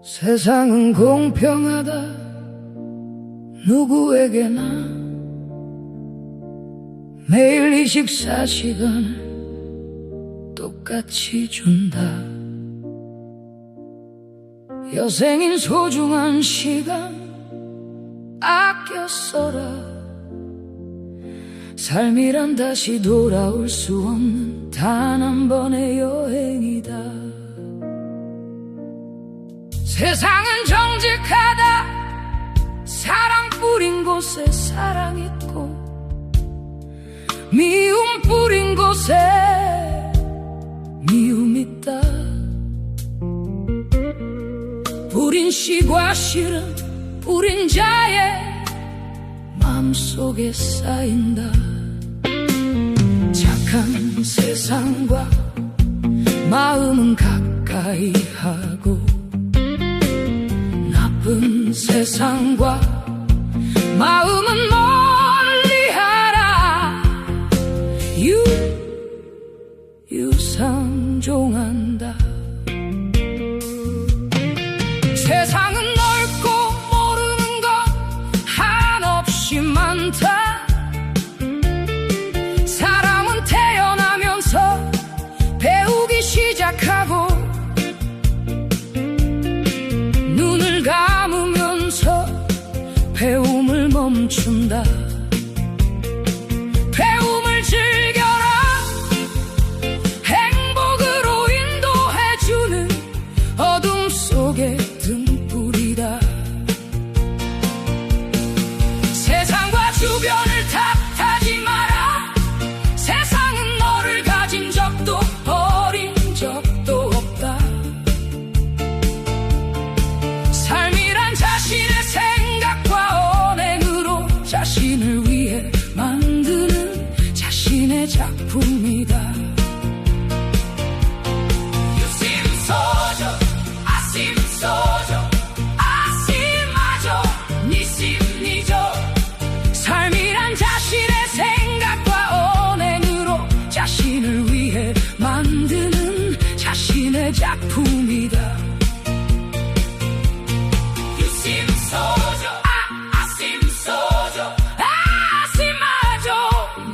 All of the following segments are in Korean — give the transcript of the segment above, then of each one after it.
세상은 공평하다 누구에게나 매일 24시간을 똑같이 준다. 여생인 소중한 시간 아껴 써라. 삶이란 다시 돌아올 수 없는 단 한 번의 여행이다. 세상은 정직하다. 사랑 뿌린 곳에 사랑 있고 미움 뿌린 곳에 미움 있다. 뿌린 씨과 씨는 뿌린 자의 마음속에 쌓인다. 착한 세상과 마음은 가까이 하고 나쁜 세상과 마음은 멀리하라. 유상종한다. 세상은 넓고 모르는 것 한없이 많다. 사람은 태어나면서 배우기 시작하고 눈을 감으면서 배움을 멈춘다. 배움을 즐겨라. 행복으로 인도해주는 어둠 속의 등불이다. 세상과 주변을 탓하지 마라. 세상은 너를 가진 적도 버린 적도 없다. 삶이란 자신의 생각과 언행으로 자신을 위해 만드는 자신의 작품이다. 유심소조 아심소조 아심마조 니심니조. 삶이란 자신의 생각과 언행으로 자신을 위해 만드는 자신의 작품이다. 유심소조 아심소조 아심마조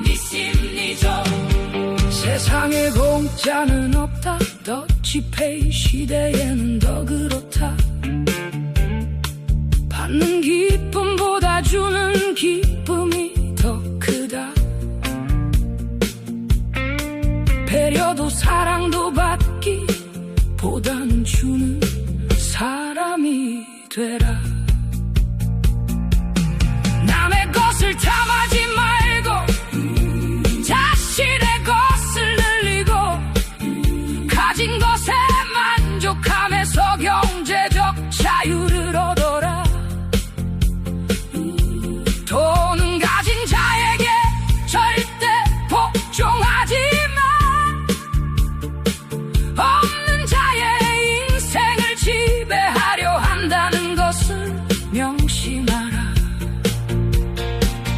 니심니조. 세상에 공짜는 없다. 더치페이 시대에는 더 그렇다. 받는 기쁨보다 주는 기쁨이 더 크다. 배려도 사랑도 받기 보다는 주는 사람이 되라. 남의 것을 탐하지 말고 자신의 것을 늘리고 가진 것에 만족하면서 경제적 자유를 얻어라. 돈은 가진 자에게 절대 복종하지 마. 없는 자의 인생을 지배하려 한다는 것을 명심하라.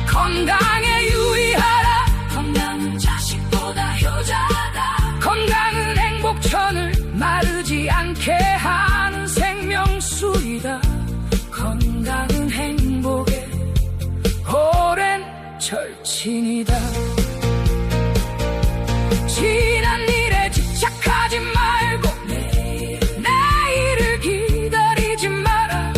건강에 유의하라. 건강은 자식보다 효자다. 건강은 행복천을 마르지 않게 하는 생명수이다. 건강은 행복의 오랜 절친이다. 지난 일에 집착하지 말고 내일을 기다리지 마라.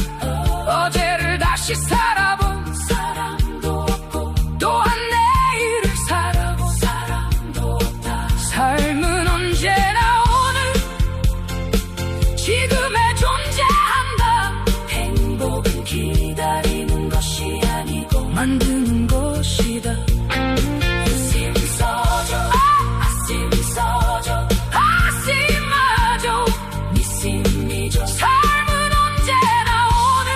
어제를 다시 살아본 사람도 없고 또한 내일을 살아본 사람도 없다. 삶은 언제나 오늘 지금에 존재한다. 행복은 기다리는 것이 아니고 만드는 것이다. 유심소조 아심소조 아심마조 니심니조. 삶은 언제나 오늘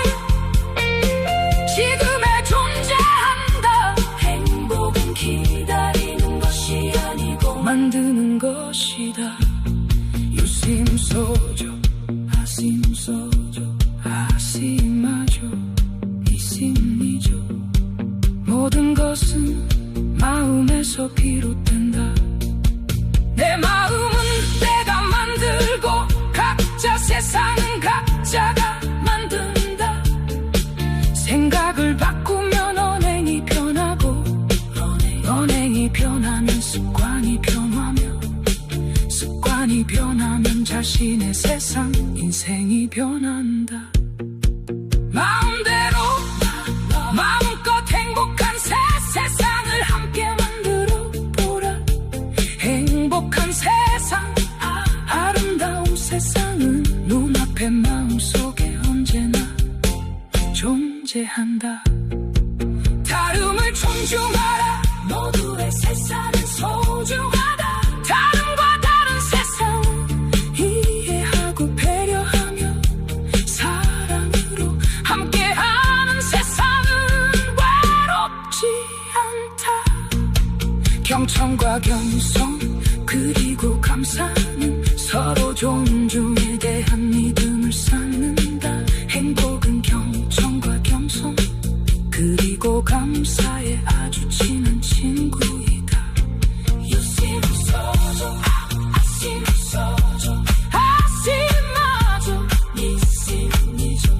지금에 존재한다. 행복은 기다리는 것이 아니고 만드는 것이다. 유심소조 아심소조 아심마조 니심니조. 모든 것은 마음에서 비롯된다. 내 마음은 내가 만들고 각자 세상은 각자가 변해 세상 인생이 변한다. 마음대로 마음껏 행복한 새 세상을 함께 만들어 보라. 행복한 세상, 아름다운 세상은 눈앞에 마음속에 언제나 존재한다. 다름을 존중하라. 모두의 세상은 소중하다. 다름과 다른 세상은 이해하고 배려하며 사랑으로 함께하는 세상은 외롭지 않다. 경청과 겸손 그리고 감사는 서로 존중에 대한 믿음을 쌓는다. 행복은 경청과 겸손 그리고 감사에 아주 친한 친구이다. 유심소조 아심소조 아심마조 니심니조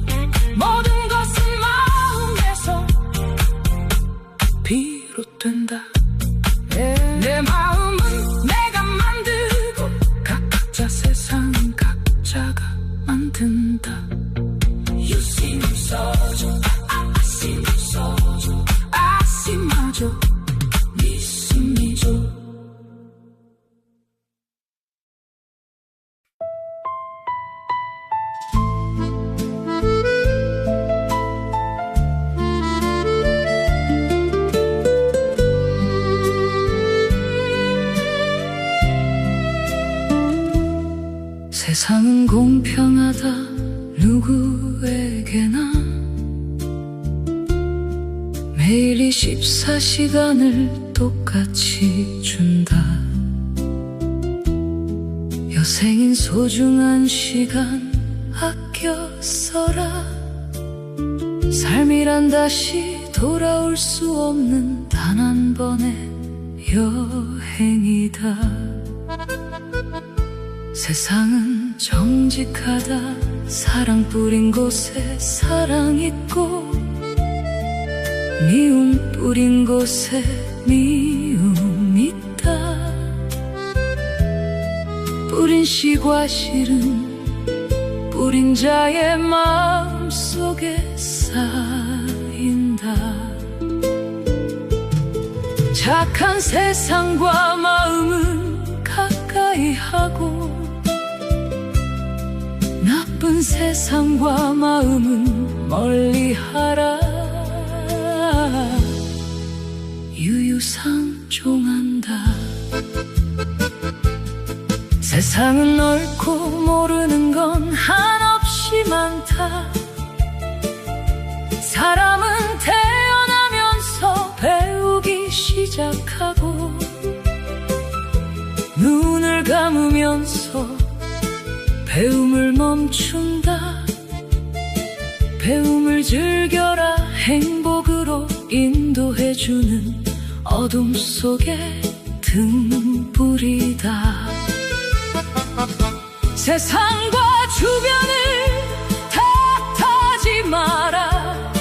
모든 것은 마음에서 비롯된다. 내 마음은 내가 만들고 각자 세상은 각자가 만든다. 유심소조 아심소조 아심마저 니심미죠. 세상은 공평하다. 누구에게나 매일 24시간을 똑같이 준다. 여생인 소중한 시간 아껴 써라. 삶이란 다시 돌아올 수 없는 단 한 번의 여행이다. 세상은 정직하다. 사랑 뿌린 곳에 사랑 있고 미움 뿌린 곳에 미움 있다. 뿌린 씨과 실은 뿌린 자의 마음속에 쌓인다. 착한 세상과 마음은 가까이 하고 나쁜 세상과 마음은 멀리 하라. 유유상종한다. 세상은 옳고 모르는 건 한없이 많다. 사람은 태어나면서 배우기 시작하고 눈을 감으면서 배움을 멈춘다. 배움을 즐겨라. 행복으로 인도해주는 어둠 속의 등불이다. 세상과 주변을 탓하지 마라.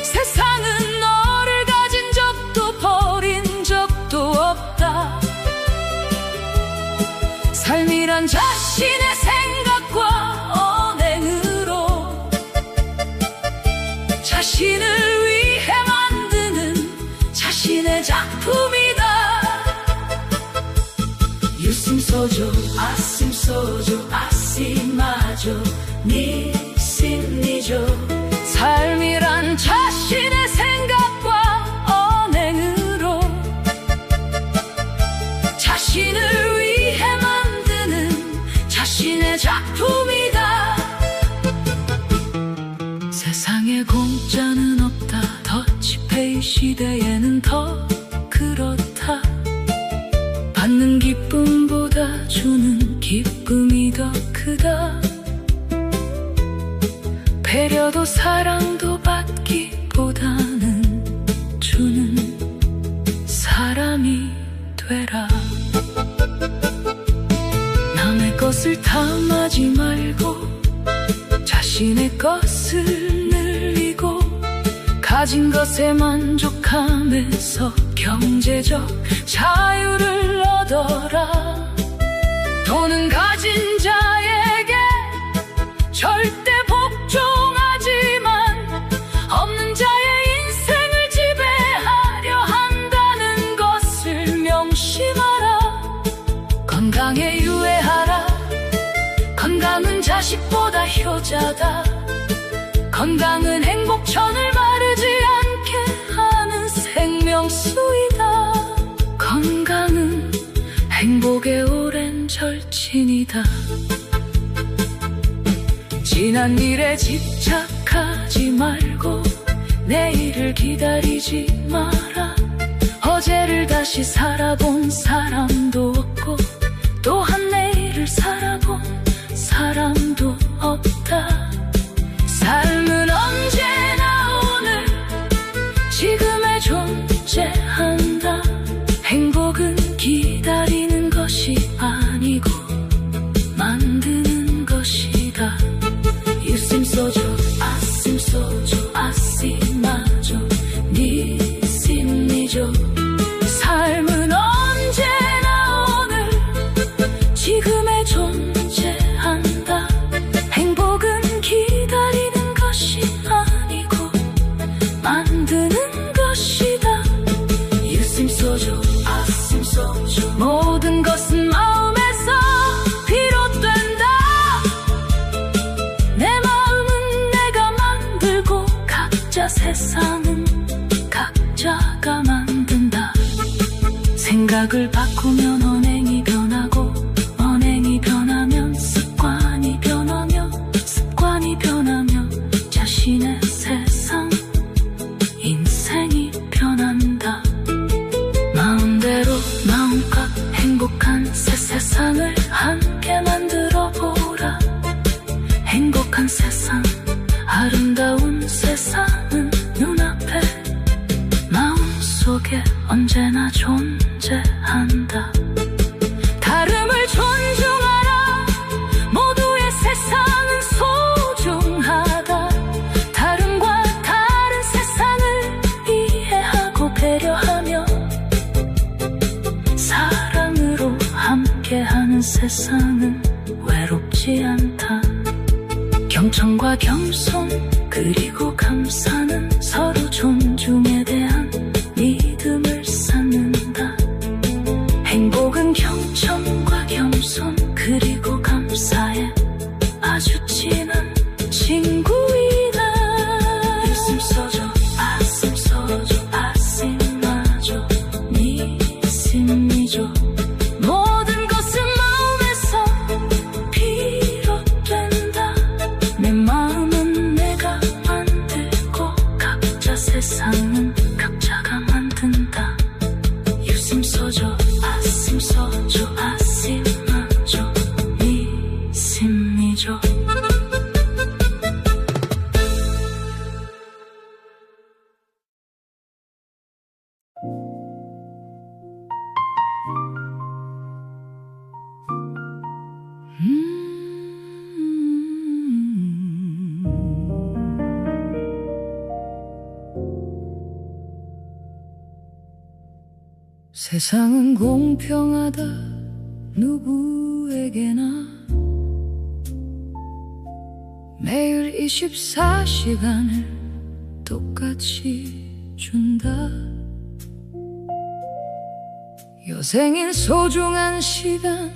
세상은 너를 가진 적도 버린 적도 없다. 삶이란 자신의 생각과 언행으로 자신을 위해 만드는 자신의 작품이다. 유심소조 아심소조 아심마조 니심니조 삶이란 자신의 생각과 언행으로 자신을 위해 만드는 자신의 작품이다. 세상에 공짜는 없다. 더치페이 시대에는 더 그렇다. 받는 기쁨보다 주는 기쁨이 더 크다. 배려도 사랑도 받기보다는 주는 사람이 되라. 남의 것을 탐하지 말고 자신의 것을 늘리고 가진 것에 만족하면서 경제적 자유를 얻어라. 돈은 가진 자에게 절대 복종하지만 없는 자의 인생을 지배하려 한다는 것을 명심하라. 건강에 유의하라. 건강은 자식보다 효자다. 건강은 행복천을 마르지 않게 하는 생명수이다. 건강은 행복의 오랜 절친이다. 지난 일에 집착하지 말고 내일을 기다리지 마라. 어제를 다시 살아본 사람도 없고 또한 내일을 살아본 사람도 없다. 삶은 언제나 오늘 지금에 존재한다. 행복은 기다리는 것이 아니고 만드는 것이다. 유심소조 아심소조 아시마조 니심니조. 삶은 언제나 오늘 지금에 존재한다. 행복은 기다리는 것이 아니고 만드는 것이다. 유심소조 아심소조. 모든 것은 마음에서 비롯된다. 내 마음은 내가 만들고 각자 세상은 각자가 만든다. 생각을 바꾸면 언행이 변하고 언행이 변하면 습관이 변하며 습관이 변하며 자신의 세상 인생이 변한다. 마음대로 마음껏 행복한 새 세상을 함께 만들어 보라. 행복한 세상 아름다운 세상은 눈앞에 마음속에 언제나 존재한다. 다름을 존중하라. 모두의 세상은 소중하다. 다름과 다른 세상을 이해하고 배려하며 사랑으로 함께하는 세상은 외롭지 않다. 경청과 겸손 그리고 감사는 서로 존중에 대한 믿음을 쌓는다. 행복은 경청과 겸손 그리고 감사에 아주 진한 친구이다. 유심소조 아심소조 아심마조 니심미조. 모든 것은 마음에서 비롯된다. 내 마음은 내가 만들고 각자 세상은 각자가 만든다. 유심소조 아심소조 아심마조 니심미조. 세상은 공평하다. 누구에게나 매일 24시간을 똑같이 준다. 여생인 소중한 시간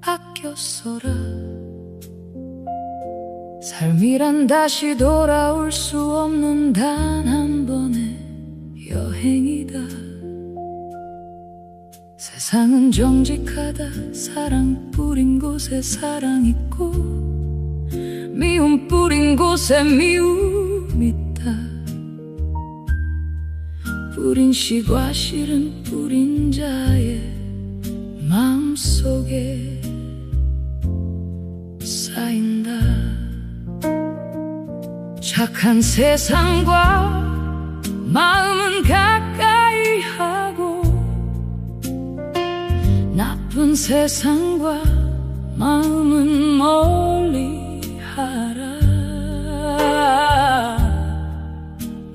아껴 써라. 삶이란 다시 돌아올 수 없는 단 한 번의 여행이다. 세상은 정직하다. 사랑 뿌린 곳에 사랑 있고 미움 뿌린 곳에 미움 있다. 뿌린 씨과 씨는 뿌린 자의 마음속에 쌓인다. 착한 세상과 마음은 가까이 하고 나쁜 세상과 마음은 멀리 하라.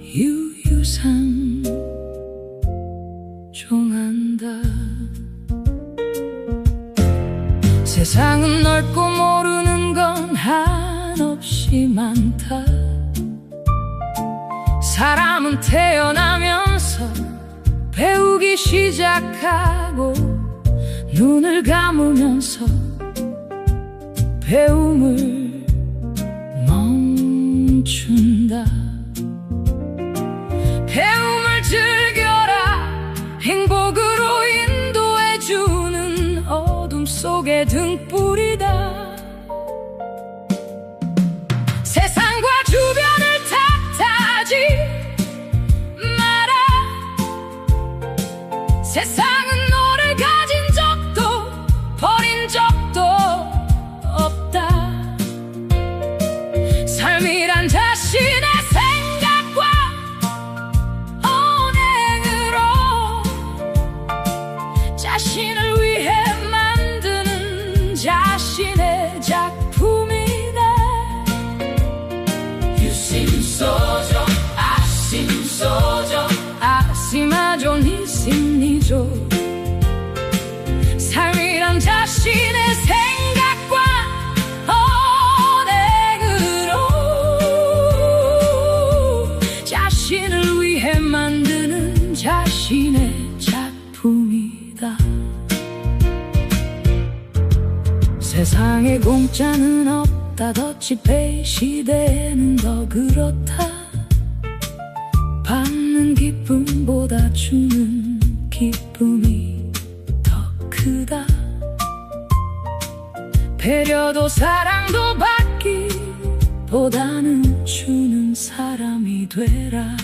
유유상 종한다. 참 넓고 모르는 건 한없이 많다. 사람은 태어나면서 배우기 시작하고 눈을 감으면서 배움을 멈춘다. 배움을 즐겨라. 행복으로 인도해주는 어둠 속의 등불이다. 세상과 주변을 탓하지 마라. 세상은 너를 가진 적도 버린 적도 없다. 삶이란 자신의 생각과 언행으로 자신을 위해 만드는 자신의 작품이다. 유심소조 아심소조 아심하죠 니심니죠. 삶이란 자신의 생각과 언행으로 자신을 위해 만드는 자신의 작품이다. 세상에 공짜는 없다. 더치페이 시대에는 더 그렇다. 받는 기쁨보다 주는 기쁨이 더 크다. 배려도 사랑도 받기보다는 주는 사람이 되라.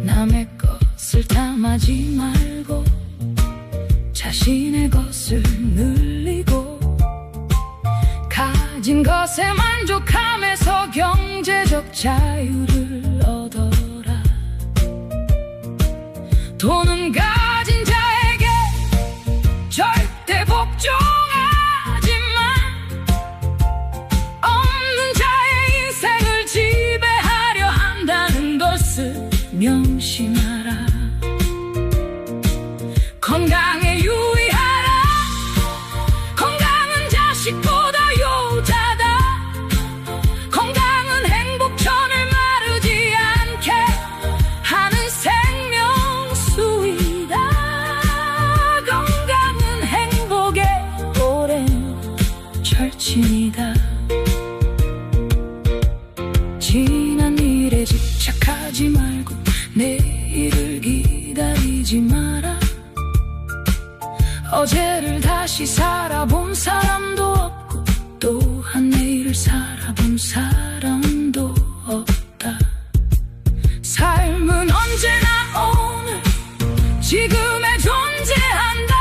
남의 것을 탐하지 말고 자신의 것을 늘리고 가진 것에 만족함에서 경제적 자유를 얻어라. 돈은 가진 자에게 절대 복종하지만 없는 자의 인생을 지배하려 한다는 것을 명심하라. 건강에 유의하라. 건강은 자식보다 효자다. 건강은 행복천을 마르지 않게 하는 생명수이다. 건강은 행복의 오랜 절친이다. 지난 일에 집착하지 말고 내일을 기다리지 마라. 어제를 다시 살아본 사람도 없고 또한 내일을 살아본 사람도 없다. 삶은 언제나 오늘 지금에 존재한다.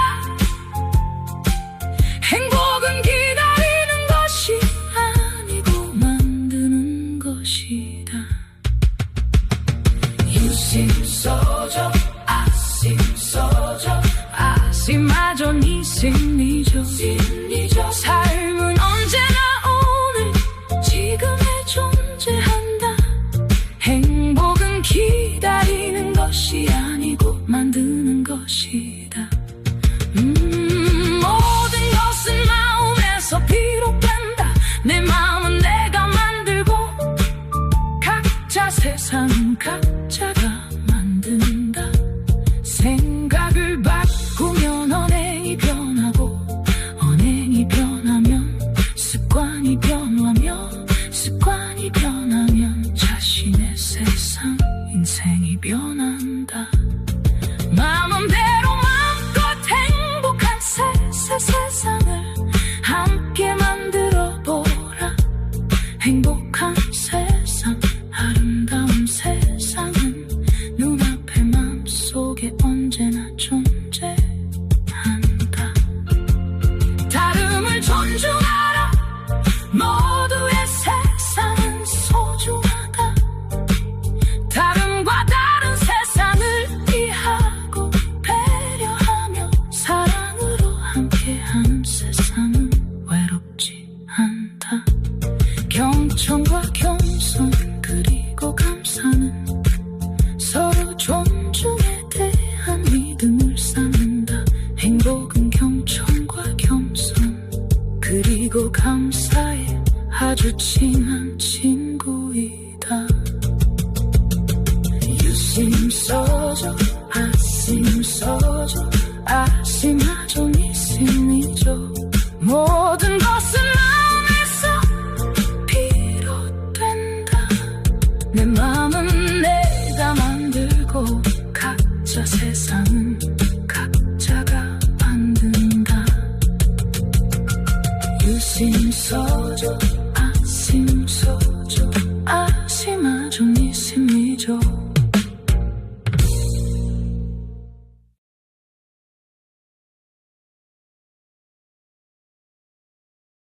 행복은 기다리는 것이 그리고 감사해 아주 친한 친구이다. 유심 써줘 아심 써줘 아심하죠 미심이죠. 모든 것은 마음에서 비롯된다. 내 맘은 내가 만들고 각자 세상은 각자가 만든다. 유심 써줘 아심